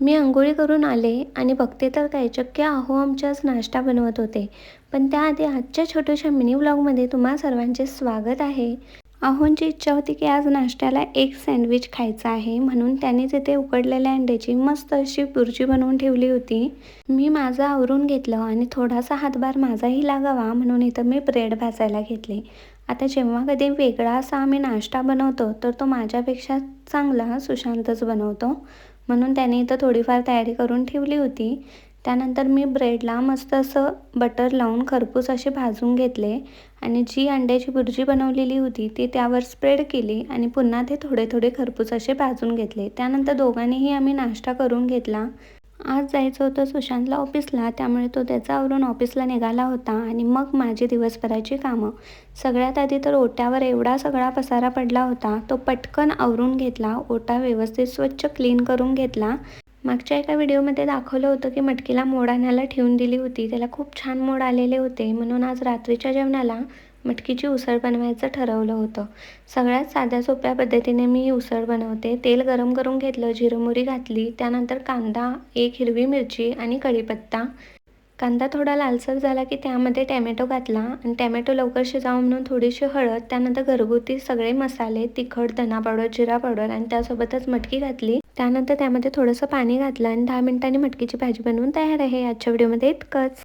मी अंघोळी करून आले आणि बघते तर काय चक्क अहो आमच्याच नाश्ता बनवत होते. पण त्याआधी आजच्या छोट्याशा मिनी व्लॉगमध्ये तुम्हा सर्वांचे स्वागत आहे. अहोंची इच्छा होती की आज नाश्त्याला एक सँडविच खायचा आहे, म्हणून त्यांनी तिथे उकडलेल्या अंड्याची मस्त अशी बुर्जी बनवून ठेवली होती. मी माझं आवरून घेतलं आणि थोडासा हातभार माझाही लागावा म्हणून इथं मी ब्रेड भाजायला घेतले. आता जेव्हा कधी वेगळा असा आम्ही नाश्ता बनवतो तर तो माझ्यापेक्षा चांगला सुशांतच बनवतो. म्हणून त्याने इथं थोडीफार तयारी करून ठेवली होती. त्यानंतर मी ब्रेडला मस्त असं बटर लावून खरपूस असे भाजून घेतले आणि जी अंड्याची बुर्जी बनवलेली होती ती त्यावर स्प्रेड केली आणि पुन्हा ते थोडे थोडे खरपूस असे भाजून घेतले. त्यानंतर दोघांनीही आम्ही नाश्ता करून घेतला. आज जायचं होतं सुशांतला ऑफिसला, त्यामुळे तो त्याचं आवरून ऑफिसला निघाला होता आणि मग माझी दिवसभराची कामं. सगळ्यात आधी तर ओट्यावर एवढा सगळा पसारा पडला होता, तो पटकन आवरून घेतला. ओटा व्यवस्थित स्वच्छ क्लीन करून घेतला. मागच्या एका व्हिडिओमध्ये दाखवलं होतं की मटकीला मोड आणायला ठेवून दिली होती. त्याला खूप छान मोड आलेले होते, म्हणून आज रात्रीच्या जेवणाला मटकीची उसळ बनवायचं ठरवलं होतं. सगळ्यात साध्या सोप्या पद्धतीने मी ही उसळ बनवते. तेल गरम करून घेतलं, जिरं मोहरी घातली, त्यानंतर कांदा, एक हिरवी मिरची आणि कढीपत्ता. कांदा थोडा लालसर झाला की त्यामध्ये टॅमॅटो घातला आणि टॅमॅटो लवकर शिजावा म्हणून थोडीशी हळद, त्यानंतर घरगुती सगळे मसाले, तिखट, धना पावडर, जिरा पावडर आणि त्यासोबतच मटकी घातली. त्यानंतर त्यामध्ये थोडंसं पाणी घातलं आणि 10 मिनिटांनी मटकीची भाजी बनवून तयार आहे. आजच्या व्हिडिओमध्ये इतकंच.